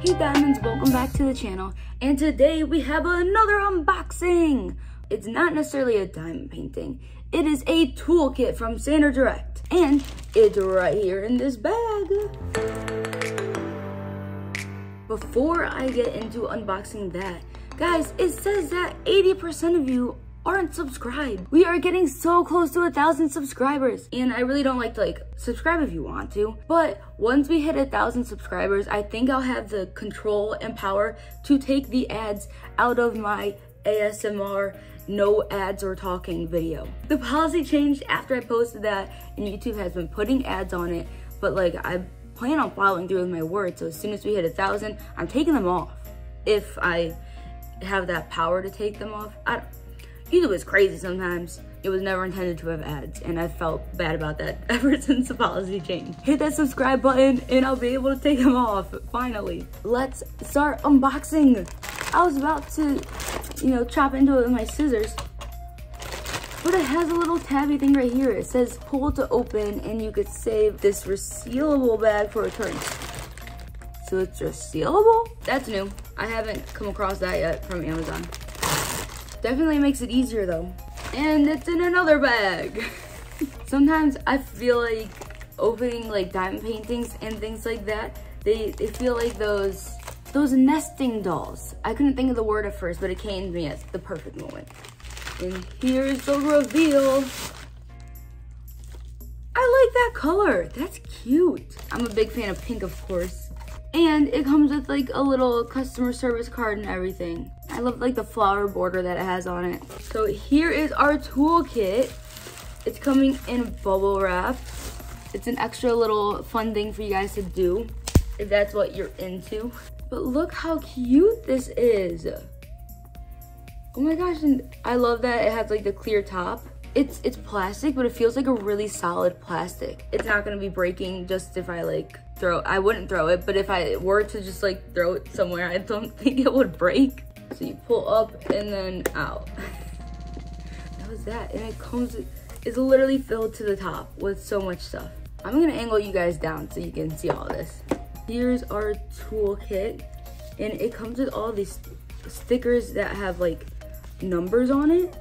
Hey diamonds, welcome back to the channel, and today we have another unboxing. It's not necessarily a diamond painting, it is a toolkit from Standard Direct, and it's right here in this bag. Before I get into unboxing that, guys, it says that 80% of you aren't subscribed. We are getting so close to 1,000 subscribers, and I really don't like to subscribe if you want to, but once we hit 1,000 subscribers, I think I'll have the control and power to take the ads out of my ASMR no ads or talking video. The policy changed after I posted that, and YouTube has been putting ads on it, but I plan on following through with my word, so as soon as we hit 1,000, I'm taking them off. If I have that power to take them off. YouTube is crazy sometimes. It was never intended to have ads, and I felt bad about that ever since the policy changed. Hit that subscribe button and I'll be able to take them off, finally. Let's start unboxing. I was about to, chop into it with my scissors, but it has a little tabby thing right here. It says pull to open, and you could save this resealable bag for returns. So it's resealable? That's new. I haven't come across that yet from Amazon. Definitely makes it easier though. And it's in another bag. Sometimes I feel like opening diamond paintings and things like that, they feel like those nesting dolls. I couldn't think of the word at first, but it came to me at the perfect moment. And here's the reveal. I like that color, that's cute. I'm a big fan of pink, of course. And it comes with a little customer service card and everything. I love the flower border that it has on it. So here is our toolkit. It's coming in bubble wrap. It's an extra little fun thing for you guys to do if that's what you're into. But look how cute this is. Oh my gosh, and I love that it has the clear top. It's plastic, but it feels like a really solid plastic. It's not gonna be breaking just if I I wouldn't throw it, but if I were to just throw it somewhere, I don't think it would break. So you pull up and then out. That was that, and it's literally filled to the top with so much stuff. I'm gonna angle you guys down so you can see all this. Here's our toolkit, and it comes with all these stickers that have numbers on it.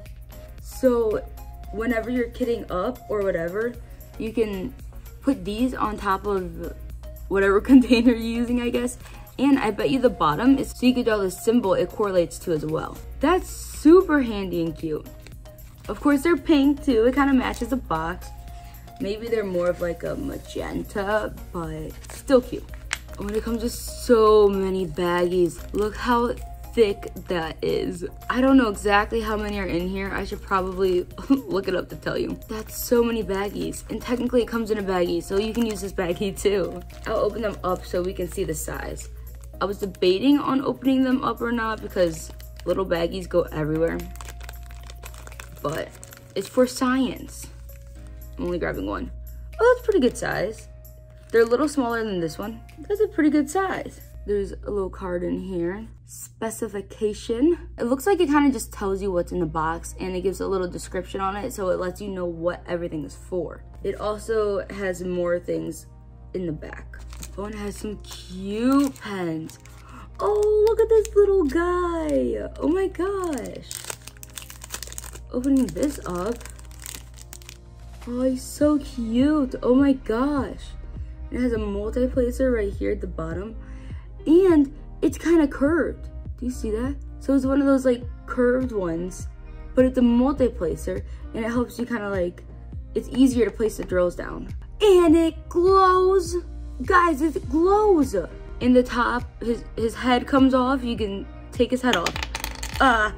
So whenever you're kitting up or whatever, you can put these on top of whatever container you're using, I guess. And I bet you the bottom is so you can draw the symbol it correlates to as well. That's super handy and cute. Of course, they're pink too. It kind of matches the box. Maybe they're more of a magenta, but still cute. Oh, and it comes with so many baggies. Look how thick that is. I don't know exactly how many are in here. I should probably look it up to tell you. That's so many baggies, and technically it comes in a baggie, so you can use this baggie too. I'll open them up so we can see the size. I was debating on opening them up or not because little baggies go everywhere, but it's for science. I'm only grabbing one. Oh, that's pretty good size. They're a little smaller than this one. That's a pretty good size. There's a little card in here. Specification. It looks like it kind of just tells you what's in the box, and it gives a little description on it, so it lets you know what everything is for. It also has more things in the back. Oh, and it has some cute pens. Oh, look at this little guy. Oh my gosh. Opening this up. Oh, he's so cute. Oh my gosh. It has a multi-placer right here at the bottom. And it's kind of curved. Do you see that? So it's one of those curved ones, but it's a multi-placer, and it helps you kind of it's easier to place the drills down. And it glows. Guys, it glows. In the top, his head comes off. You can take his head off. I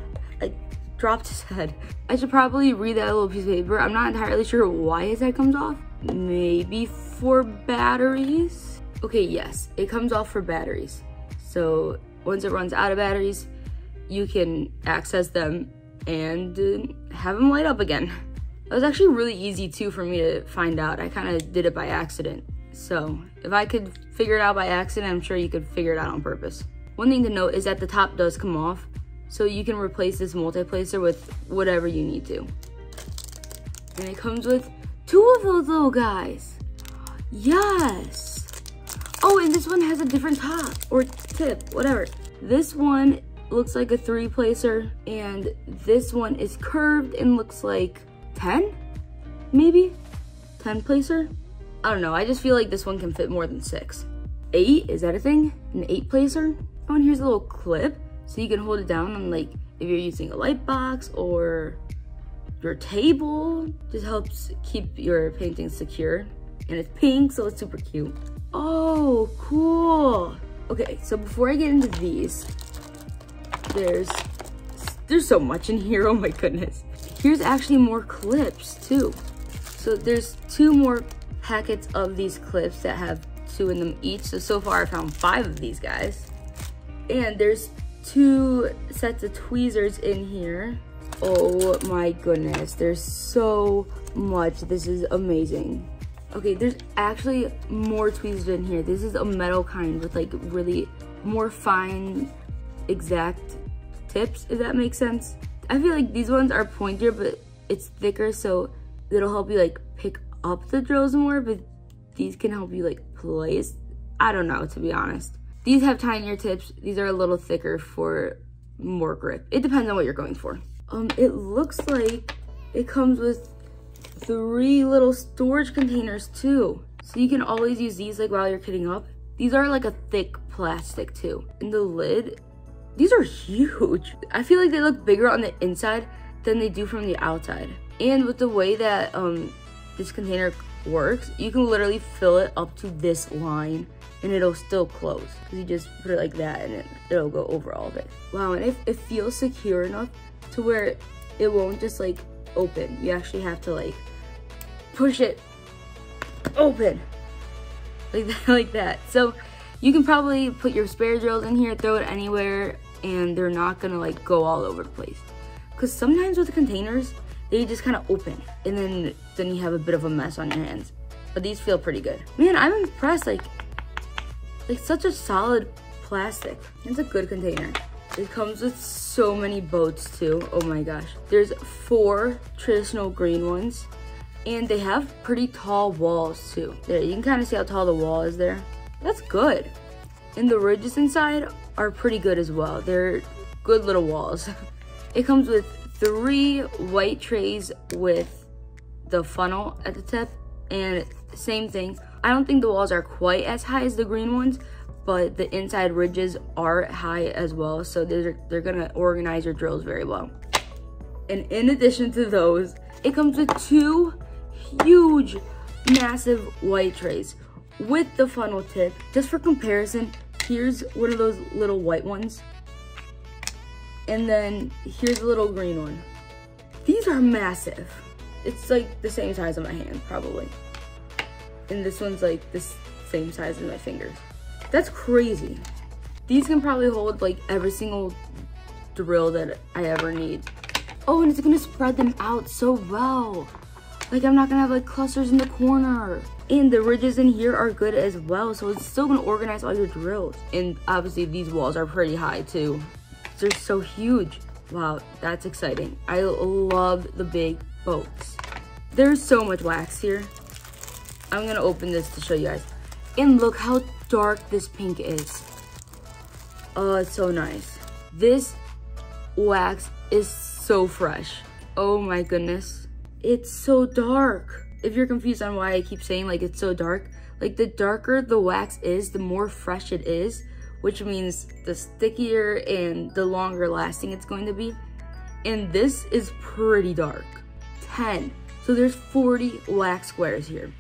dropped his head. I should probably read that little piece of paper. I'm not entirely sure why his head comes off. Maybe for batteries? Okay, yes, it comes off for batteries. So once it runs out of batteries, you can access them and have them light up again. It was actually really easy too for me to find out. I kind of did it by accident. So if I could figure it out by accident, I'm sure you could figure it out on purpose. One thing to note is that the top does come off, so you can replace this multi-placer with whatever you need to. And it comes with 2 of those little guys. Yes. Oh, and this one has a different top, or tip, whatever. This one looks like a 3-placer, and this one is curved and looks like 10, maybe? 10-placer? I don't know, I just feel like this one can fit more than 6. 8, is that a thing? An 8-placer? Oh, and here's a little clip, so you can hold it down on, like, if you're using a light box or your table. Just helps keep your painting secure. And it's pink, so it's super cute. Oh, cool. Okay, so before I get into these, there's so much in here, oh my goodness. Here's actually more clips too. So there's 2 more packets of these clips that have 2 in them each. So far I found 5 of these guys. And there's 2 sets of tweezers in here. Oh my goodness, there's so much. This is amazing. Okay, there's actually more tweezers in here. This is a metal kind with like really more fine, exact tips, if that makes sense. I feel like these ones are pointier, but it's thicker, so it'll help you like pick up the drills more, but these can help you like place. I don't know, to be honest. These have tinier tips. These are a little thicker for more grip. It depends on what you're going for. It looks like it comes with 3 little storage containers too. So you can always use these like while you're kitting up. These are like a thick plastic too. And the lid, these are huge. I feel like they look bigger on the inside than they do from the outside. And with the way that this container works, you can literally fill it up to this line and it'll still close. Because you just put it like that and it'll go over all of it. Wow, and it feels secure enough to where it won't just like open. You actually have to like push it open like that. So you can probably put your spare drills in here, throw it anywhere, and they're not gonna like go all over the place. Because sometimes with containers, they just kind of open and then you have a bit of a mess on your hands. But these feel pretty good. Man, I'm impressed. Like such a solid plastic. It's a good container. It comes with so many boats too. Oh my gosh. There's 4 traditional green ones, and they have pretty tall walls too. There, you can kind of see how tall the wall is there. That's good. And the ridges inside are pretty good as well. They're good little walls. It comes with 3 white trays with the funnel at the tip, and same thing. I don't think the walls are quite as high as the green ones, but the inside ridges are high as well, so they're gonna organize your drills very well. And in addition to those, it comes with 2 huge, massive white trays with the funnel tip. Just for comparison, here's one of those little white ones, and then here's a little green one. These are massive. It's like the same size of my hand, probably. And this one's like the same size as my fingers. That's crazy. These can probably hold like every single drill that I ever need. Oh, and it's gonna spread them out so well. Like I'm not gonna have like clusters in the corner. And the ridges in here are good as well, so it's still gonna organize all your drills. And obviously these walls are pretty high too. They're so huge. Wow, that's exciting. I love the big boats. There's so much wax here. I'm gonna open this to show you guys. And look how dark this pink is. Oh, it's so nice. This wax is so fresh. Oh my goodness. It's so dark. If you're confused on why I keep saying like it's so dark, like the darker the wax is, the more fresh it is, which means the stickier and the longer lasting it's going to be. And this is pretty dark. 10. So there's 40 wax squares here,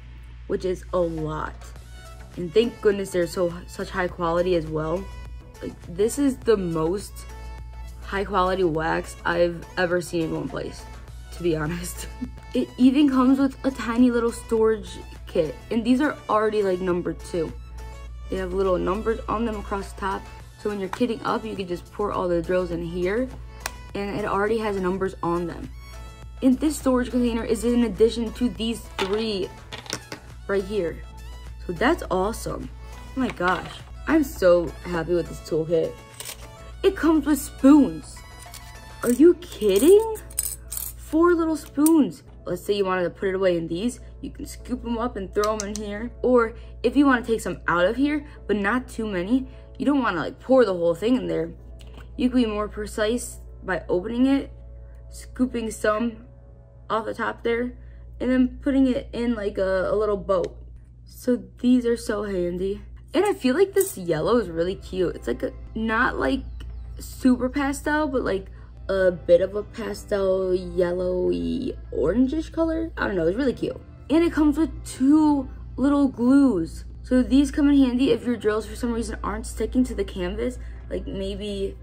which is a lot. And thank goodness they're such high quality as well. Like this is the most high quality wax I've ever seen in one place, to be honest. It even comes with a tiny little storage kit, and these are already like numbered too. They have little numbers on them across the top, so when you're kitting up, you can just pour all the drills in here, and it already has numbers on them. And this storage container is in addition to these 3 right here. So that's awesome. Oh my gosh. I'm so happy with this toolkit. It comes with spoons. Are you kidding? 4 little spoons. Let's say you wanted to put it away in these. You can scoop them up and throw them in here. Or if you want to take some out of here, but not too many, you don't want to like pour the whole thing in there. You can be more precise by opening it, scooping some off the top there, and then putting it in like a little boat. So these are so handy. And I feel like this yellow is really cute. It's like not like super pastel, but like a bit of a pastel yellowy orangish color. I don't know, it's really cute. And it comes with 2 little glues. So these come in handy if your drills for some reason aren't sticking to the canvas. Like maybe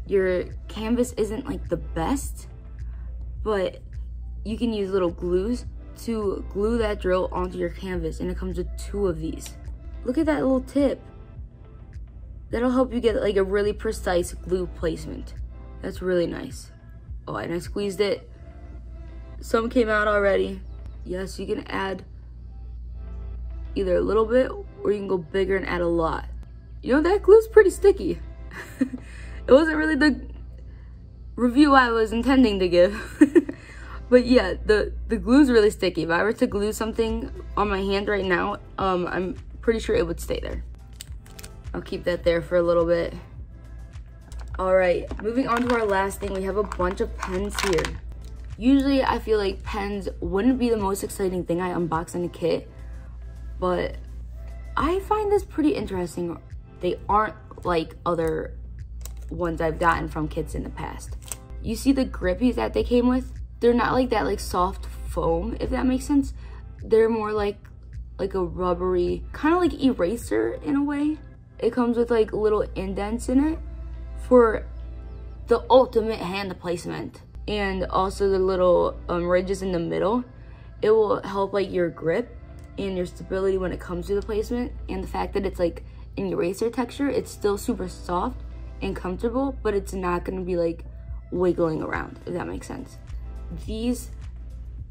your canvas isn't like the best, but you can use little glues to glue that drill onto your canvas, and it comes with 2 of these. Look at that little tip. That'll help you get like a really precise glue placement. That's really nice. Oh, and I squeezed it. Some came out already. Yes, you can add either a little bit or you can go bigger and add a lot. You know, that glue's pretty sticky. It wasn't really the review I was intending to give. But yeah, the glue's really sticky. If I were to glue something on my hand right now, I'm pretty sure it would stay there. I'll keep that there for a little bit. All right, moving on to our last thing, we have a bunch of pens here. Usually I feel like pens wouldn't be the most exciting thing I unbox in a kit, but I find this pretty interesting. They aren't like other ones I've gotten from kits in the past. You see the grippies that they came with? They're not like that like soft foam, if that makes sense. They're more like a rubbery, kind of like eraser in a way. It comes with like little indents in it for the ultimate hand placement, and also the little ridges in the middle. It will help like your grip and your stability when it comes to the placement, and the fact that it's like an eraser texture, it's still super soft and comfortable, but it's not going to be like wiggling around, if that makes sense. These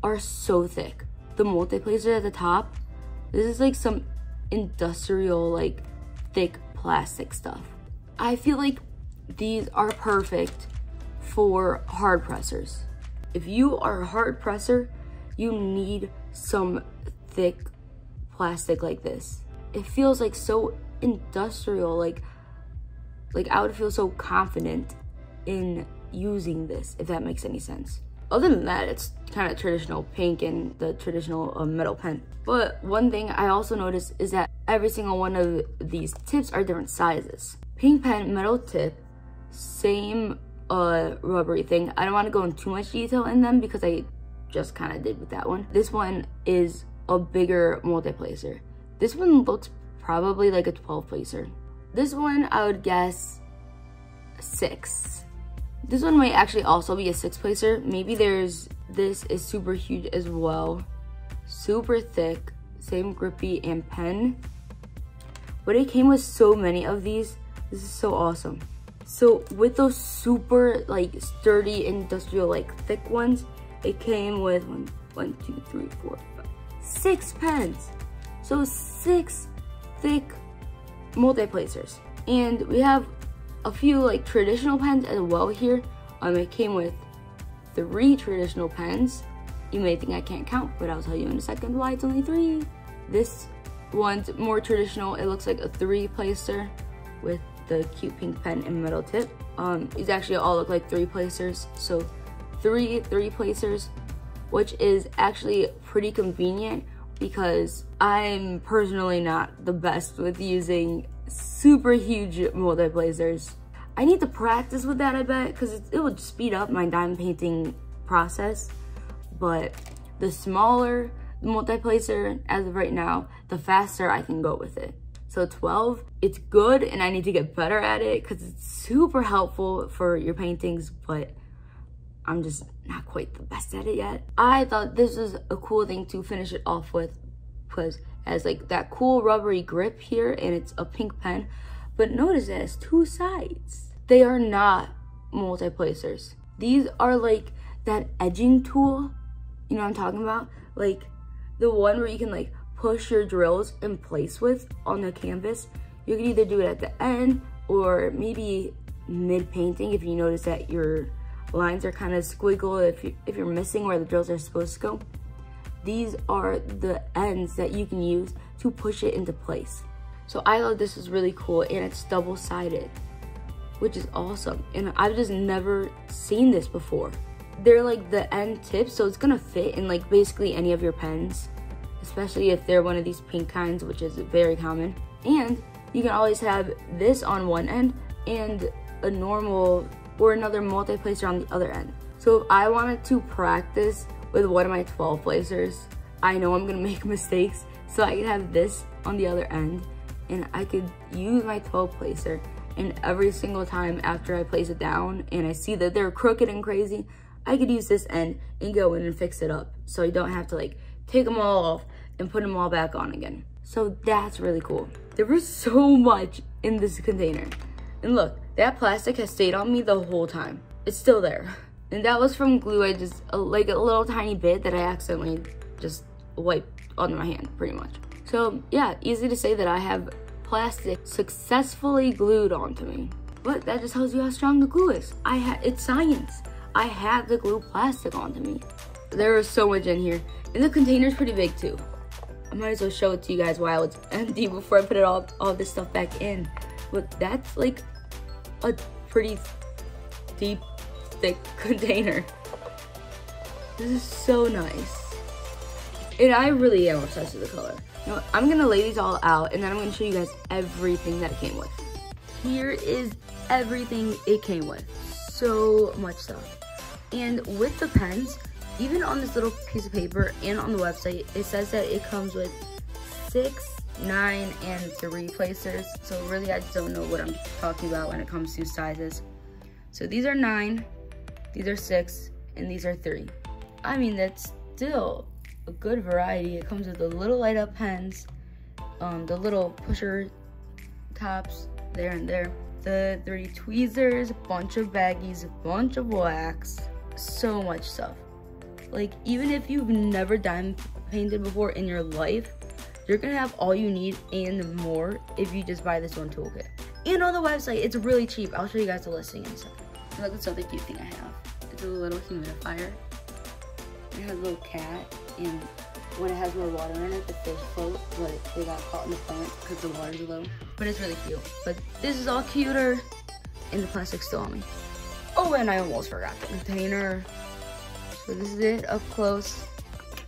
are so thick. The multi-placer at the top, this is like some industrial like thick plastic stuff. I feel like these are perfect for hard pressers. If you are a hard presser, you need some thick plastic like this. It feels like so industrial, like I would feel so confident in using this, if that makes any sense. Other than that, it's kind of traditional pink and the traditional metal pen. But one thing I also noticed is that every single one of these tips are different sizes. Pink pen, metal tip, same rubbery thing. I don't want to go into too much detail in them because I just kind of did with that one. This one is a bigger multi-placer. This one looks probably like a 12 placer. This one I would guess 6. This one might actually also be a 6 placer. Maybe this is super huge as well. Super thick, same grippy and pen. But it came with so many of these. This is so awesome. So with those super like sturdy industrial like thick ones, it came with 1, 2, 3, 4, 5, 6 pens. So 6 thick multi-placers. And we have a few like traditional pens as well here. It came with 3 traditional pens. You may think I can't count, but I'll tell you in a second why it's only 3. This one's more traditional. It looks like a 3 placer with the cute pink pen and metal tip. These actually all look like 3 placers. So 3 placers, which is actually pretty convenient because I'm personally not the best with using super huge multi-placers. I need to practice with that, I bet, because it would speed up my diamond painting process. But the smaller the multi-placer as of right now, the faster I can go with it. So 12, it's good, and I need to get better at it because it's super helpful for your paintings, but I'm just not quite the best at it yet. I thought this was a cool thing to finish it off with because it has like that cool rubbery grip here, and it's a pink pen. But notice it has 2 sides. They are not multi-placers. These are like that edging tool. You know what I'm talking about? Like the one where you can like push your drills in place with on the canvas. You can either do it at the end or maybe mid-painting if you notice that your lines are kind of squiggle, if you're missing where the drills are supposed to go. These are the ends that you can use to push it into place. So I thought this was really cool, and it's double-sided, which is awesome. And I've just never seen this before. They're like the end tips, so it's gonna fit in like basically any of your pens, especially if they're one of these pink kinds, which is very common. And you can always have this on one end and a normal or another multi-placer on the other end. So if I wanted to practice with one of my 12 placers, I know I'm gonna make mistakes, so I could have this on the other end, and I could use my 12 placer, and every single time after I place it down and I see that they're crooked and crazy, I could use this end and go in and fix it up, so I don't have to like take them all off and put them all back on again. So that's really cool. There was so much in this container. And look, that plastic has stayed on me the whole time. It's still there. And that was from glue I just, like a little tiny bit that I accidentally just wiped onto my hand, pretty much. So yeah, easy to say that I have plastic successfully glued onto me. But that just tells you how strong the glue is. It's science. I had to glue plastic onto me. There is so much in here. And the container's pretty big too. I might as well show it to you guys while it's empty before I put it all this stuff back in. But that's like a pretty deep, thick container. This is so nice. And I really am obsessed with the color. Now, I'm gonna lay these all out and then I'm gonna show you guys everything that it came with. Here is everything it came with. So much stuff. And with the pens, even on this little piece of paper and on the website, it says that it comes with 6, 9, and 3 placers. So really, I just don't know what I'm talking about when it comes to sizes. So these are 9, these are 6, and these are 3. I mean, that's still a good variety. It comes with the little light up pens, the little pusher tops there and there, the 3 tweezers, bunch of baggies, a bunch of wax, so much stuff. Like, even if you've never diamond painted before in your life, you're gonna have all you need and more if you just buy this one toolkit. And on the website, it's really cheap. I'll show you guys the listing in a second. Look at this other cute thing I have. It's a little humidifier. It has a little cat, and when it has more water in it, the fish float, but they got caught in the plant because the water's low. But it's really cute. But this is all cuter, and the plastic's still on me. Oh, and I almost forgot the container. So this is it up close.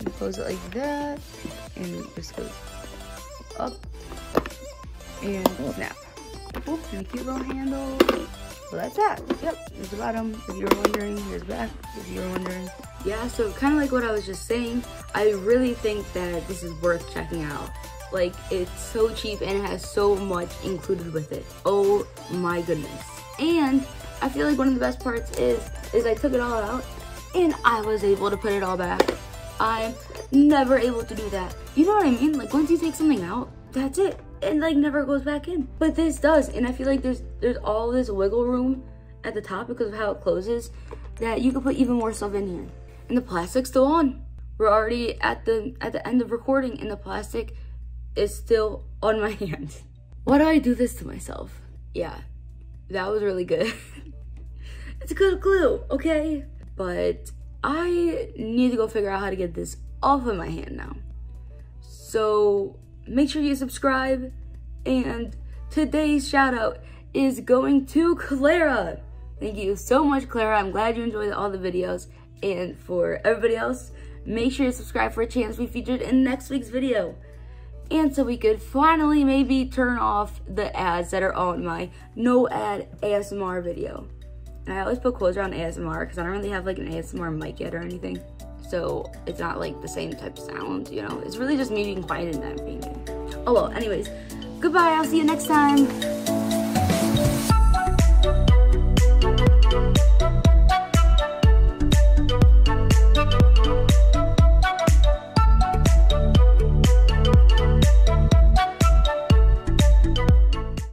You close it like that, and it just goes up and snap. Oop, and a cute little handle. So that's that. Yep, there's the bottom. If you were wondering, here's the back. If you were wondering. Yeah, so kind of like what I was just saying, I really think that this is worth checking out. Like, it's so cheap and it has so much included with it. Oh my goodness. And I feel like one of the best parts is I took it all out and I was able to put it all back. I'm never able to do that. You know what I mean? Like, once you take something out, that's it. It like never goes back in. But this does, and I feel like there's all this wiggle room at the top because of how it closes that you can put even more stuff in here. And the plastic's still on. We're already at the end of recording and the plastic is still on my hand. Why do I do this to myself? Yeah, that was really good. It's a good glue, okay? But I need to go figure out how to get this off of my hand now. So make sure you subscribe, and today's shout out is going to Clara. Thank you so much, Clara. I'm glad you enjoyed all the videos. And for everybody else, make sure you subscribe for a chance to be featured in next week's video. And so we could finally maybe turn off the ads that are on my no ad ASMR video. And I always put quotes around ASMR because I don't really have like an ASMR mic yet or anything. So it's not like the same type of sound, you know? It's really just me being quiet and not painting. Oh well, anyways, goodbye, I'll see you next time.